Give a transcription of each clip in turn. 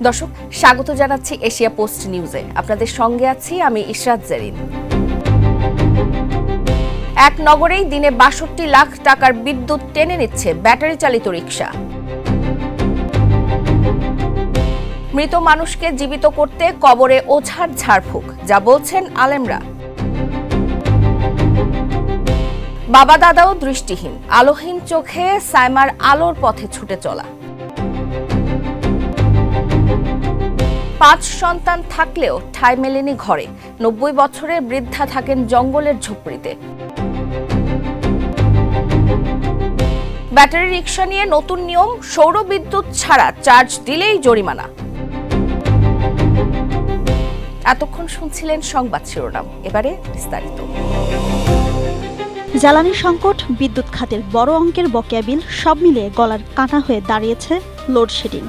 দর্শক, স্বাগত জানাচ্ছি এশিয়া পোস্ট নিউজে। আপনাদের সঙ্গে আছি আমি ইশরাত জেরিন। এক নগরেই দিনে ৬২ লাখ টাকার বিদ্যুৎ টেনে নিচ্ছে ব্যাটারি চালিত রিকশা। মৃত মানুষকে জীবিত করতে কবরে ওঝার ঝাড়ফুঁক, যা বলছেন আলেমরা। বাবা দাদাও দৃষ্টিহীন, আলোহীন চোখে সাইমার আলোর পথে ছুটে চলা। ৫ সন্তান থাকলেও ঠাঁই মেলেনি ঘরে, ৯০ বছরের বৃদ্ধা থাকেন জঙ্গলের ঝুপড়িতে। ব্যাটারি রিকশা নিয়ে নতুন নিয়ম, সৌর বিদ্যুৎ ছাড়া চার্জ দিলেই জরিমানা। এতক্ষণ শুনছিলেন সংবাদ শিরোনাম, এবারে বিস্তারিত। জ্বালানি সংকট, বিদ্যুৎ খাতের বড় অঙ্কের বকেয়া বিল, সব মিলিয়ে গলার কাঁটা হয়ে দাঁড়িয়েছে লোডশেডিং।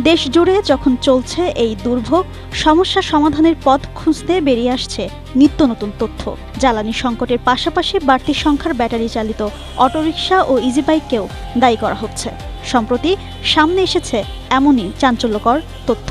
দেশ জুড়ে যখন চলছে এই দুর্ভোগ, সমস্যা সমাধানের পথ খুঁজতে বেরিয়ে আসছে নিত্য নতুন তথ্য। জ্বালানি সংকটের পাশাপাশি বাড়তি সংখ্যার ব্যাটারি চালিত অটোরিকশা ও ইজি বাইককেও দায়ী করা হচ্ছে। সম্প্রতি সামনে এসেছে এমনই চাঞ্চল্যকর তথ্য।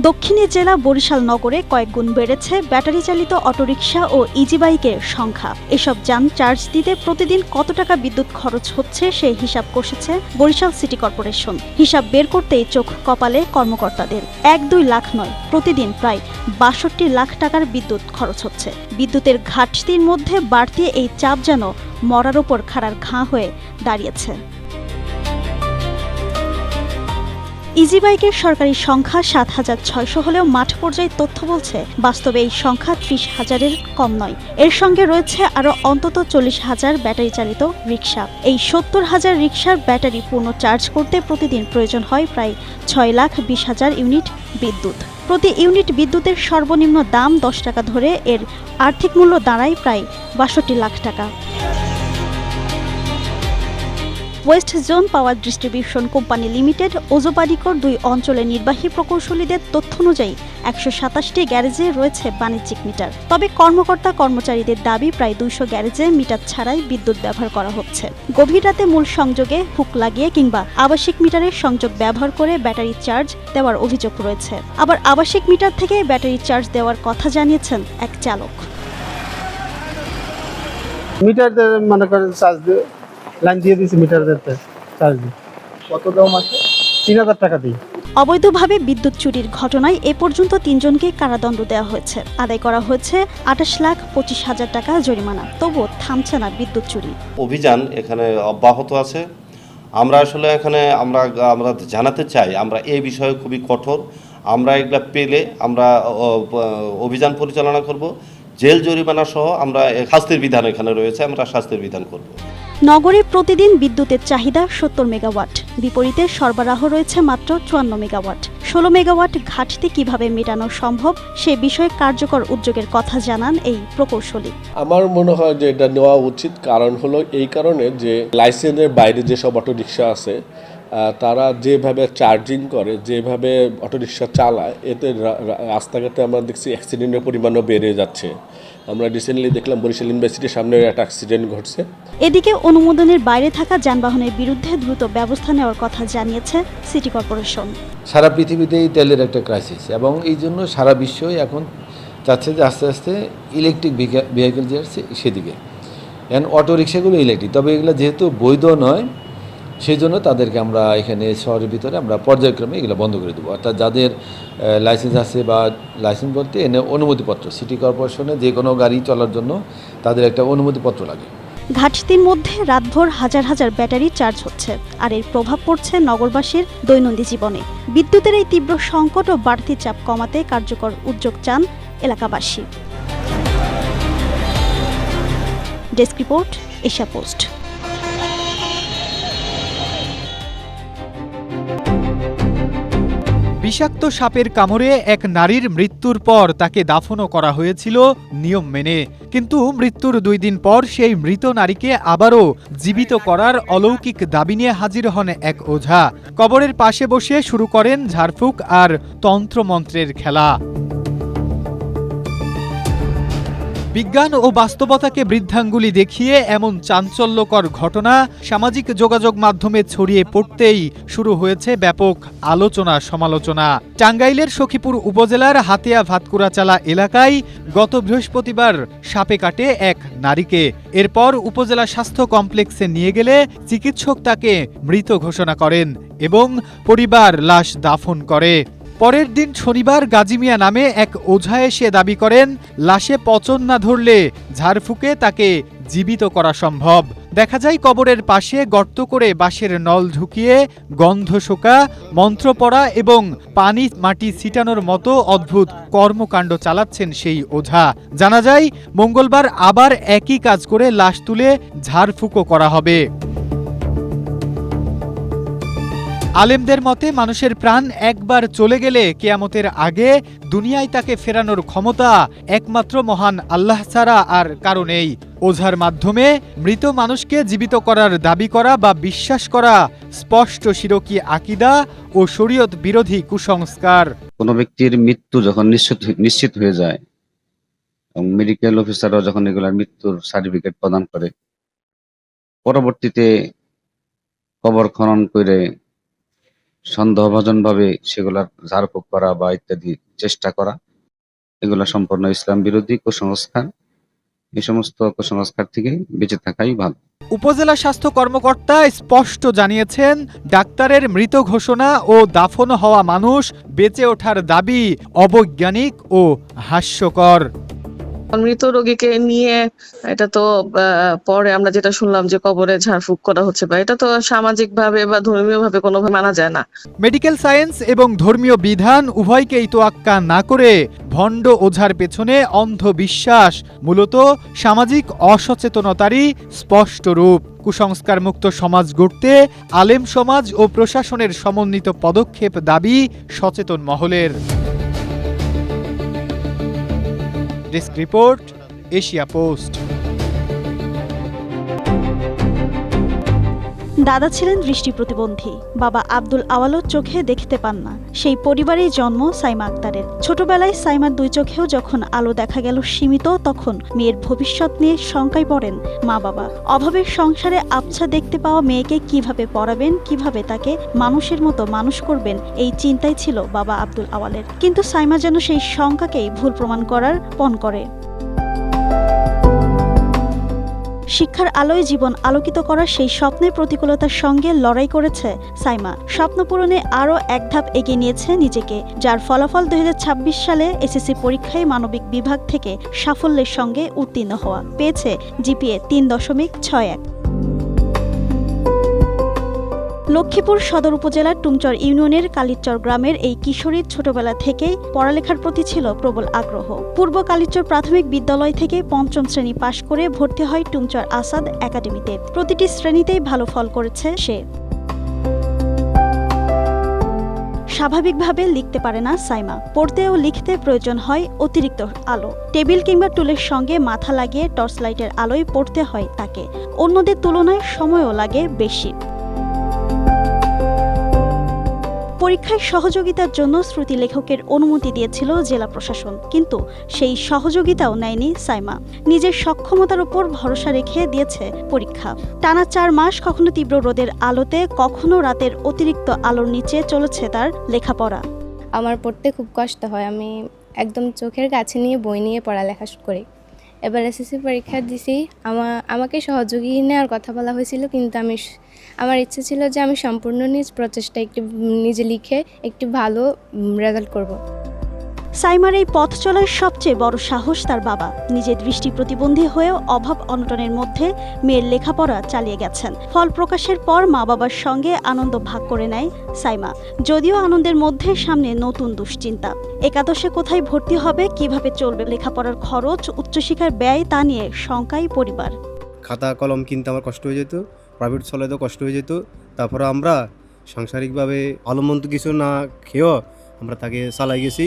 দক্ষিণের জেলা বরিশাল নগরে কয়েকগুণ বেড়েছে ব্যাটারি চালিত অটোরিকশা ও ইজি বাইকের সংখ্যা। এসব যান চার্জ দিতে প্রতিদিন কত টাকা বিদ্যুৎ খরচ হচ্ছে সেই হিসাব কষেছে বরিশাল সিটি কর্পোরেশন। হিসাব বের করতেই চোখ কপালে কর্মকর্তাদের। ১-২ লাখ নয়, প্রতিদিন প্রায় ৬২ লাখ টাকার বিদ্যুৎ খরচ হচ্ছে। বিদ্যুতের ঘাটতির মধ্যে বাড়তি এই চাপ যেন মরার ওপর খাড়ার ঘা হয়ে দাঁড়িয়েছে। ইজি বাইকের সরকারি সংখ্যা ৭,৬০০ হলেও মাঠ পর্যায়ে তথ্য বলছে বাস্তবে এই সংখ্যা ৩০,০০০-এর কম নয়। এর সঙ্গে রয়েছে আরও অন্তত ৪০,০০০ ব্যাটারি চালিত রিকশা। এই ৭০,০০০ রিকশার ব্যাটারি পূর্ণ চার্জ করতে প্রতিদিন প্রয়োজন হয় প্রায় ৬,২০,০০০ ইউনিট বিদ্যুৎ। প্রতি ইউনিট বিদ্যুতের সর্বনিম্ন দাম ১০ টাকা ধরে এর আর্থিক মূল্য দাঁড়ায় প্রায় ৬২ লাখ টাকা। West zone power distribution company limited ওজোবাড়িকর ২ অঞ্চলের নির্বাহী প্রকৌশলীদের তথ্য অনুযায়ী ১২৭টি গ্যারেজে রয়েছে বাণিজ্যিক মিটার। তবে কর্মকর্তা কর্মচারীদের দাবি প্রায় ২০০ গ্যারেজে মিটার ছাড়াই বিদ্যুৎ ব্যবহার করা হচ্ছে। গভীর রাতে মূল সংযোগে হুক লাগিয়ে কিংবা আবাসিক মিটারের সংযোগ ব্যবহার করে ব্যাটারি চার্জ দেওয়ার অভিযোগ রয়েছে। আবার আবাসিক মিটার থেকে ব্যাটারি চার্জ দেওয়ার কথা জানিয়েছেন এক চালক। মিটার মনে করেন চার্জ দিয়ে লাইন দিয়ে দিয়েছি, মিটার দিতে চার্জ দিই। কত দাম আছে? ৩,০০০ টাকা দিই। অবৈধভাবে বিদ্যুৎ চুরির ঘটনায় এ পর্যন্ত ৩ জনকে কারাদণ্ড দেওয়া হয়েছে। আদায় করা হয়েছে ২৮,২৫,০০০ টাকা জরিমানা। তবুও থামছে না বিদ্যুৎ চুরি। অভিযান এখানে অব্যাহত আছে। আমরা আসলে এখানে আমরা জানাতে চাই, আমরা এই বিষয়ে খুবই কঠোর। আমরা এগুলা পেলে আমরা অভিযান পরিচালনা করব। জেল জরিমানা সহ আমরা শাস্তির বিধান এখানে রয়েছে, আমরা শাস্তির বিধান করব। নগরে প্রতিদিন বিদ্যুতের চাহিদা ৭০ মেগাওয়াট, বিপরীতে সরবরাহ রয়েছে মাত্র ৫৪ মেগাওয়াট। ১৬ মেগাওয়াট ঘাটতি কিভাবে মেটানো সম্ভব সে বিষয়ে কার্যকর উদ্যোগের কথা জানান এই প্রকৌশলী। আমার মনে হয় যে এটা নেওয়া উচিত। কারণ হলো এই কারণে যে লাইসেন্সের বাইরে যেসব অটোরিকশা আছে তারা যেভাবে চার্জিং করে, যেভাবে অটোরিকশা চালায়, এতে রাস্তাঘাটে আমরা দেখছি অ্যাক্সিডেন্টের পরিমাণও বেড়ে যাচ্ছে। আমরা রিসেন্টলি দেখলাম বরিশাল ইউনিভার্সিটির সামনে একটা অ্যাক্সিডেন্ট ঘটছে। এদিকে অনুমোদনের বাইরে থাকা যানবাহনের বিরুদ্ধে দ্রুত ব্যবস্থা নেওয়ার কথা জানিয়েছে সিটি কর্পোরেশন। সারা পৃথিবীতেই তেলের একটা ক্রাইসিস, এবং এই জন্য সারা বিশ্বই এখন চাচ্ছে যে আস্তে আস্তে ইলেকট্রিক ভেহিকেল যে আসছে সেদিকে। এখন অটো রিক্সাগুলো ইলেকট্রিক, তবে এগুলো যেহেতু বৈধ নয় সেই জন্য তাদেরকে আমরা এখানে শহরের ভিতরে আমরা পর্যায়ক্রমে এগুলো বন্ধ করে দেবো। অর্থাৎ যাদের লাইসেন্স আছে, বা লাইসেন্স বলতে এনে অনুমতিপত্র, সিটি কর্পোরেশনে যে কোনো গাড়ি চলার জন্য তাদের একটা অনুমতিপত্র লাগে। ঘাটতির মধ্যে রাতভর হাজার হাজার ব্যাটারি চার্জ হচ্ছে, আর এর প্রভাব পড়ছে নগরবাসীর দৈনন্দিন জীবনে। বিদ্যুতের এই তীব্র সংকট ও বাড়তি চাপ কমাতে কার্যকর উদ্যোগ চান এলাকাবাসী। Desk report, Asia post. বিষাক্ত সাপের কামড়ে এক নারীর মৃত্যুর পর তাকে দাফনও করা হয়েছিল নিয়ম মেনে, কিন্তু মৃত্যুর ২ দিন পর সেই মৃত নারীকে আবারও জীবিত করার অলৌকিক দাবি নিয়ে হাজির হন এক ওঝা। কবরের পাশে বসে শুরু করেন ঝাড়ফুঁক আর তন্ত্রমন্ত্রের খেলা। বিজ্ঞান ও বাস্তবতাকে বৃদ্ধাঙ্গুলি দেখিয়ে এমন চাঞ্চল্যকর ঘটনা সামাজিক যোগাযোগ মাধ্যমে ছড়িয়ে পড়তেই শুরু হয়েছে ব্যাপক আলোচনা সমালোচনা। টাঙ্গাইলের সখীপুর উপজেলার হাতিয়া ভাতকুড়াচালা এলাকায় গত বৃহস্পতিবার সাপে কাটে এক নারীকে। এরপর উপজেলা স্বাস্থ্য কমপ্লেক্সে নিয়ে গেলে চিকিৎসক তাকে মৃত ঘোষণা করেন এবং পরিবার লাশ দাফন করে। পরের দিন শনিবার গাজী মিয়া নামে এক ওঝা এসে দাবি করেন লাশে পচন না ধরলে ঝাড়ফুঁকে তাকে জীবিত করা সম্ভব। দেখা যায় কবরের পাশে গর্ত করে বাঁশের নল ঢুকিয়ে গন্ধ শোকা, মন্ত্র পড়া এবং পানি মাটি ছিটানোর মতো অদ্ভুত কর্মকাণ্ড চালাচ্ছেন সেই ওঝা। জানা যায় মঙ্গলবার আবার একই কাজ করে লাশ তুলে ঝাড়ফুঁকো করা হবে। আলেমদের মতে মানুষের প্রাণ একবার চলে গেলে কিয়ামতের আগে দুনিয়ায় তাকে ফেরানোর ক্ষমতা একমাত্র মহান আল্লাহ ছাড়া আর কারো নেই। ওঝার মাধ্যমে মৃত মানুষকে জীবিত করার দাবি করা বা বিশ্বাস করা স্পষ্ট শিরকি আকিদা ও শরীয়ত বিরোধী কুসংস্কার। কোনো ব্যক্তির মৃত্যু যখন নিশ্চিত হয়ে যায় এবং মেডিকেল অফিসাররা যখন এগুলার মৃত্যুর সার্টিফিকেট প্রদান করে, পরবর্তীতে কবর খনন করে সন্দেহভাজনভাবে সেগুলার ঝাড়ফুঁক করা বা ইত্যাদি চেষ্টা করা, এগুলা সম্পূর্ণ ইসলাম বিরোধী কুসংস্কার। এই সমস্ত কুসংস্কার থেকে বেঁচে থাকাই ভালো। উপজেলা স্বাস্থ্য কর্মকর্তা স্পষ্ট জানিয়েছেন, ডাক্তারের মৃত ঘোষণা ও দাফন হওয়া মানুষ বেঁচে ওঠার দাবি অবৈজ্ঞানিক ও হাস্যকর। মৃত রোগীকে নিয়ে এটা তো পরে আমরা যেটা শুনলাম যে কবরে ঝাড়ফুঁক করা হচ্ছে, বা এটা তো সামাজিক ভাবে বা ধর্মীয় ভাবে কোনোভাবে মানা যায় না। মেডিকেল সায়েন্স এবং ধর্মীয় বিধান উভয়কেই তোয়াক্কা না করে ভণ্ড ওঝার পেছনে অন্ধবিশ্বাস মূলত সামাজিক অসচেতনতারই স্পষ্ট রূপ। কুসংস্কার মুক্ত সমাজ গড়তে আলেম সমাজ ও প্রশাসনের সমন্বিত পদক্ষেপ দাবি সচেতন মহলের। Desk report, Asia post. দাদা ছিলেন দৃষ্টি প্রতিবন্ধী, বাবা আব্দুল আওয়ালও চোখে দেখতে পান না। সেই পরিবারেই জন্ম সাইমা আক্তারের। ছোটবেলায় সাইমার দুই চোখেও যখন আলো দেখা গেল সীমিত, তখন মেয়ের ভবিষ্যৎ নিয়ে শঙ্কায় পড়েন মা বাবা। অভাবের সংসারে আবছা দেখতে পাওয়া মেয়েকে কিভাবে পড়াবেন, কিভাবে তাকে মানুষের মতো মানুষ করবেন, এই চিন্তাই ছিল বাবা আব্দুল আওয়ালের। কিন্তু সাইমা যেন সেই শঙ্কাকেই ভুল প্রমাণ করার পণ করে। শিক্ষার আলোয় জীবন আলোকিত করার সেই স্বপ্নের প্রতিকূলতার সঙ্গে লড়াই করেছে সাইমা। স্বপ্ন পূরণে আরও এক ধাপ এগিয়ে নিয়েছে নিজেকে, যার ফলাফল 2026 সালে এসএসসি পরীক্ষায় মানবিক বিভাগ থেকে সাফল্যের সঙ্গে উত্তীর্ণ হওয়া। পেয়েছে জিপিএ 3.61। লক্ষ্মীপুর সদর উপজেলার টুমচর ইউনিয়নের কালিচর গ্রামের এই কিশোরীর ছোটবেলা থেকেই পড়ালেখার প্রতি ছিল প্রবল আগ্রহ। পূর্ব কালিচর প্রাথমিক বিদ্যালয় থেকে ৫ম শ্রেণী পাশ করে ভর্তি হয় টুমচর আসাদ একাডেমিতে। প্রতিটি শ্রেণীতেই ভালো ফল করেছে সে। স্বাভাবিকভাবে লিখতে পারে না সাইমা। পড়তে ও লিখতে প্রয়োজন হয় অতিরিক্ত আলো। টেবিল কিংবা টুলের সঙ্গে মাথা লাগিয়ে টর্চ লাইটের আলোয় পড়তে হয় তাকে। অন্যদের তুলনায় সময়ও লাগে বেশি। পরীক্ষায় সহযোগিতার জন্য শ্রুতি লেখকের অনুমতি দিয়েছিল জেলা প্রশাসন, কিন্তু সেই সহযোগিতাও নেয়নি সাইমা। নিজের সক্ষমতার উপর ভরসা রেখে দিয়েছে পরীক্ষা। টানা 4 মাস কখনো তীব্র রোদের আলোতে, কখনো রাতের অতিরিক্ত আলোর নিচে চলেছে তার লেখাপড়া। আমার পড়তে খুব কষ্ট হয়। আমি একদম চোখের কাছে নিয়ে বই নিয়ে পড়ালেখা করি। এবার এসএসসি পরীক্ষা দিছি। আমাকে সহযোগী নেওয়ার কথা বলা হয়েছিল, কিন্তু আমার ইচ্ছে ছিল যে আমি সম্পূর্ণ নিজ প্রচেষ্টা নিজে লিখে একটি ভালো রেজাল্ট করব। সাইমার এই পথ চলার সবচেয়ে বড় সাহস তার বাবা। নিজে দৃষ্টি প্রতিবন্ধী হয়েও অভাব অনটনের মধ্যে মেয়ের লেখাপড়া চালিয়ে গেছেন। ফল প্রকাশের পর মা বাবার সঙ্গে আনন্দ ভাগ করে নেয় সাইমা। যদিও আনন্দের মধ্যে সামনে নতুন দুশ্চিন্তা। একাদশে কোথায় ভর্তি হবে, কিভাবে চলবে লেখাপড়ার খরচ, উচ্চশিক্ষার ব্যয়, তা নিয়ে শঙ্কায় পরিবার। খাতা কলম কিনতে আমার কষ্ট হয়ে যেত, প্রাইভেট চলাতেও কষ্ট হয়ে যেত। তারপরে আমরা সাংসারিকভাবে ভালোমন্দ কিছু না খেয়েও আমরা তাকে চালাই গেছি।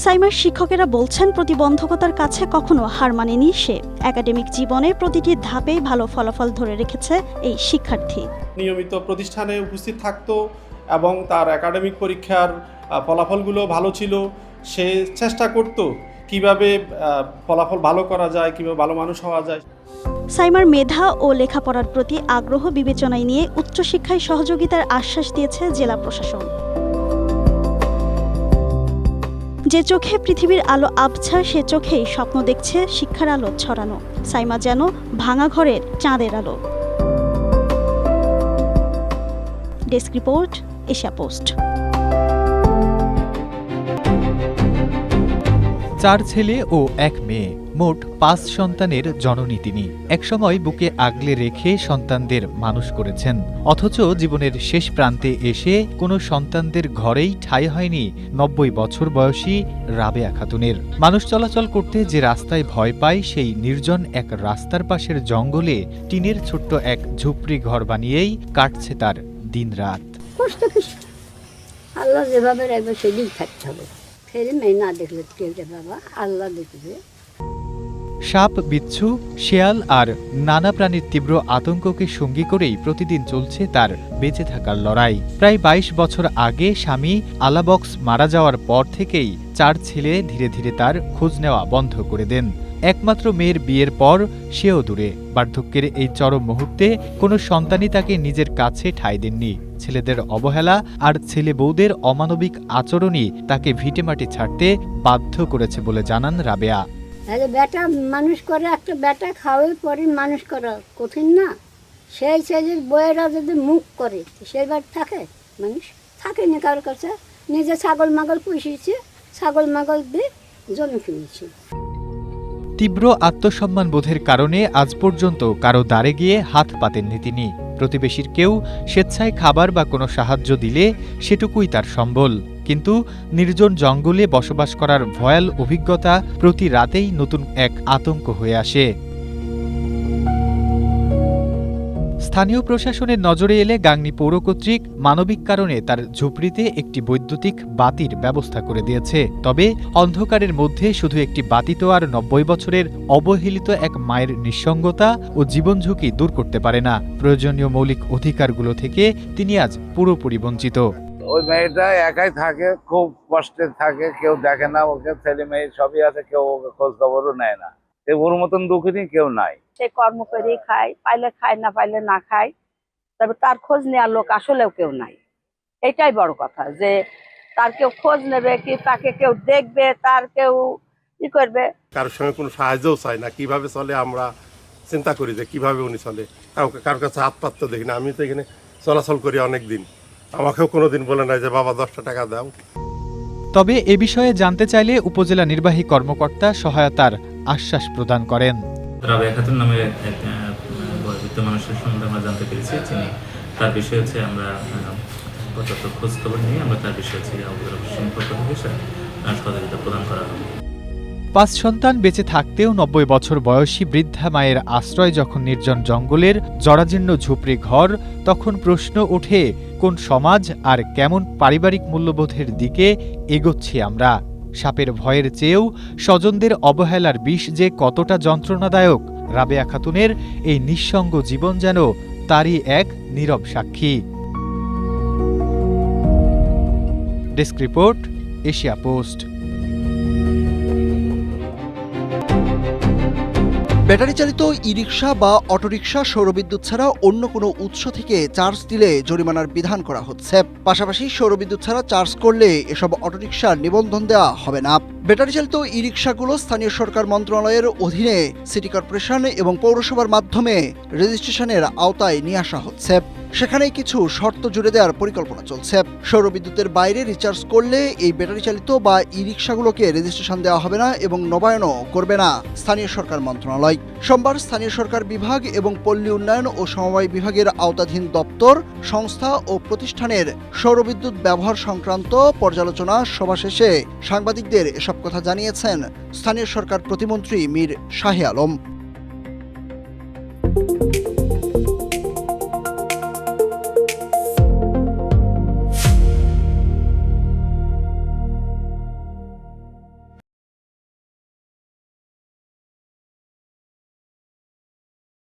সাইমার শিক্ষকেরা বলছেন, প্রতিবন্ধকতার কাছে কখনো হার মানেনি সে। একাডেমিক জীবনে প্রতিটি ধাপেই ভালো ফলাফল ধরে রেখেছে এই শিক্ষার্থী। নিয়মিত প্রতিষ্ঠানে উপস্থিত থাকতো এবং তার একাডেমিক পরীক্ষার ফলাফলগুলো ভালো ছিল। সে চেষ্টা করত কিভাবে ফলাফল ভালো করা যায়, কিভাবে ভালো মানুষ হওয়া যায়। সাইমার মেধা ও লেখাপড়ার প্রতি আগ্রহ বিবেচনায় নিয়ে উচ্চশিক্ষায় সহযোগিতার আশ্বাস দিয়েছে জেলা প্রশাসন। যে চোখে পৃথিবীর আলো আবছা, সে চোখেই স্বপ্ন দেখছে শিক্ষার আলো ছড়ানো। সাইমা যেন ভাঙা ঘরের চাঁদের আলো। Desk report, Asia post. 4 ছেলে ও 1 মেয়ে, মোট 5 সন্তানের জননী তিনি। একসময় বুকে আগলে রেখে সন্তানদের মানুষ করেছেন, অথচ জীবনের শেষ প্রান্তে এসে কোনো সন্তানদের ঘরেই ঠাঁই হয়নি 90 বছর বয়সী রাবেয়া খাতুনের। মানুষ চলাচল করতে যে রাস্তায় ভয় পায়, সেই নির্জন এক রাস্তার পাশের জঙ্গলে টিনের ছোট্ট এক ঝুপড়ি ঘর বানিয়েই কাটছে তার দিনরাত। কষ্ট কিছু, আল্লাহ যেভাবে রাখবে সেদিন থাকতে হবে। ফেরে মেয়ে না দেখলে কেউ যে বাবা আল্লাহ দেখবে। সাপ, বিচ্ছু, শেয়াল আর নানা প্রাণীর তীব্র আতঙ্ককে সঙ্গী করেই প্রতিদিন চলছে তার বেঁচে থাকার লড়াই। প্রায় 22 বছর আগে স্বামী আলাবক্স মারা যাওয়ার পর থেকেই 4 ছেলে ধীরে ধীরে তার খোঁজ নেওয়া বন্ধ করে দেন। একমাত্র মেয়ের বিয়ের পর সেও দূরে। বার্ধক্যের এই চরম মুহূর্তে কোনো সন্তানই তাকে নিজের কাছে ঠাঁই দেননি। ছেলেদের অবহেলা আর ছেলে বউদের অমানবিক আচরণই তাকে ভিটেমাটি ছাড়তে বাধ্য করেছে বলে জানান রাবেয়া। তাহলে বেটা মানুষ করে, একটা বেটা খাওয়াই পরে মানুষ করা কঠিন না। সেই ছেলের বইয়েরা যদি মুখ করে সেই বাড়ি থাকে, মানুষ থাকেনি কারোর কাছে। নিজে ছাগল মাগল পুষিয়েছে, ছাগল মাগল দিয়ে জমি কিনেছি। তীব্র আত্মসম্মান বোধের কারণে আজ পর্যন্ত কারো দ্বারে গিয়ে হাত পাতেননি তিনি। প্রতিবেশীর কেউ স্বেচ্ছায় খাবার বা কোনো সাহায্য দিলে সেটুকুই তার সম্বল। কিন্তু নির্জন জঙ্গলে বসবাস করার ভয়াল অভিজ্ঞতা প্রতি রাতেই নতুন এক আতঙ্ক হয়ে আসে। স্থানীয় প্রশাসনের নজরে এলে গাংনী পৌর কর্তৃক মানবিক কারণে তার ঝুপড়িতে একটি বৈদ্যুতিক বাতির ব্যবস্থা করে দিয়েছে। তবে অন্ধকারের মধ্যে শুধু একটি বাতি তো আর 90 বছরের অবহেলিত এক মায়ের নিঃসঙ্গতা ও জীবন ঝুঁকি দূর করতে পারে না। প্রয়োজনীয় মৌলিক অধিকারগুলো থেকে তিনি আজ পুরোপুরি বঞ্চিত। ওই মেয়েটা একাই থাকে, খুব কষ্টে থাকে, কেউ দেখে না ওকে। ছেলে মেয়ে সবই আছে, কেউ ওকে খোঁজ খবরও নেয় না। ওর মতন দুঃখিনী কেউ নাই। সে কর্ম করেই খায়, পাইলে খায়, না পাইলে না খায়। তবে তার খোঁজ নেওয়ার লোক আসলেও কেউ নাই। এটাই বড় কথা, যে তার কেউ খোঁজ নেবে কি, তাকে কেউ দেখবে, তার কেউ কি করবে। কারোর সঙ্গে কোনো সাহায্যও চাই না। কিভাবে চলে আমরা চিন্তা করি যে কিভাবে উনি চলে। কারোর কাছে হাত পাততে দেখি না। আমি তো এখানে চলাচল করি অনেক দিন, আমাকেও কোনোদিন বলে নাই যে বাবা 10টা টাকা দাও। তবে এ বিষয়ে জানতে চাইলে উপজেলা নির্বাহী কর্মকর্তা সহায়তার আশ্বাস প্রদান করেন। রাবেয়া খাতুন নামে এক বয়োবৃদ্ধ মানুষের সম্বন্ধে আমরা জানতে পেরেছি, যিনি তার বিষয়ে হচ্ছে আমরা পর্যাপ্ত খোঁজ খবর নিয়ে আমরা তার বিষয়ে হচ্ছে সহযোগিতা প্রদান করা হবে। 5 সন্তান বেঁচে থাকতেও 90 বছর বয়সী বৃদ্ধা মায়ের আশ্রয় যখন নির্জন জঙ্গলের জরাজীর্ণ ঝুপড়ি ঘর, তখন প্রশ্ন ওঠে কোন সমাজ আর কেমন পারিবারিক মূল্যবোধের দিকে এগোচ্ছি আমরা। সাপের ভয়ের চেয়েও স্বজনদের অবহেলার বিষ যে কতটা যন্ত্রণাদায়ক, রাবেয়া খাতুনের এই নিঃসঙ্গ জীবন যেন তারই এক নীরব সাক্ষী। Desk report, Asia post. Battery চালিত ই-রিকশা বা অটোরিকশা সৌরবিদ্যুৎ ছাড়া অন্য কোনো উৎস থেকে চার্জ দিলে জরিমানার বিধান করা হচ্ছে। পাশাপাশি সৌরবিদ্যুৎ ছাড়া চার্জ করলে এসব অটোরিকশার নিবন্ধন দেওয়া হবে না। ব্যাটারি চালিত ই-রিকশাগুলো স্থানীয় সরকার মন্ত্রণালয়ের অধীনে সিটি কর্পোরেশন এবং পৌরসভার মাধ্যমে রেজিস্ট্রেশনের আওতায় নিয়ে আসা হচ্ছে। সেখানেই কিছু শর্ত জুড়ে দেওয়ার পরিকল্পনা চলছে। সৌরবিদ্যুতের বাইরে রিচার্জ করলে এই ব্যাটারি চালিত বা ই-রিকশাগুলোকে রেজিস্ট্রেশন দেওয়া হবে না এবং নবায়নও করবে না স্থানীয় সরকার মন্ত্রণালয়। সোমবার স্থানীয় সরকার বিভাগ এবং পল্লী উন্নয়ন ও সমবায় বিভাগের আওতাধীন দপ্তর, সংস্থা ও প্রতিষ্ঠানের সৌরবিদ্যুৎ ব্যবহার সংক্রান্ত পর্যালোচনা সভা শেষে সাংবাদিকদের এসব কথা জানিয়েছেন স্থানীয় সরকার প্রতিমন্ত্রী মীর শাহে আলম।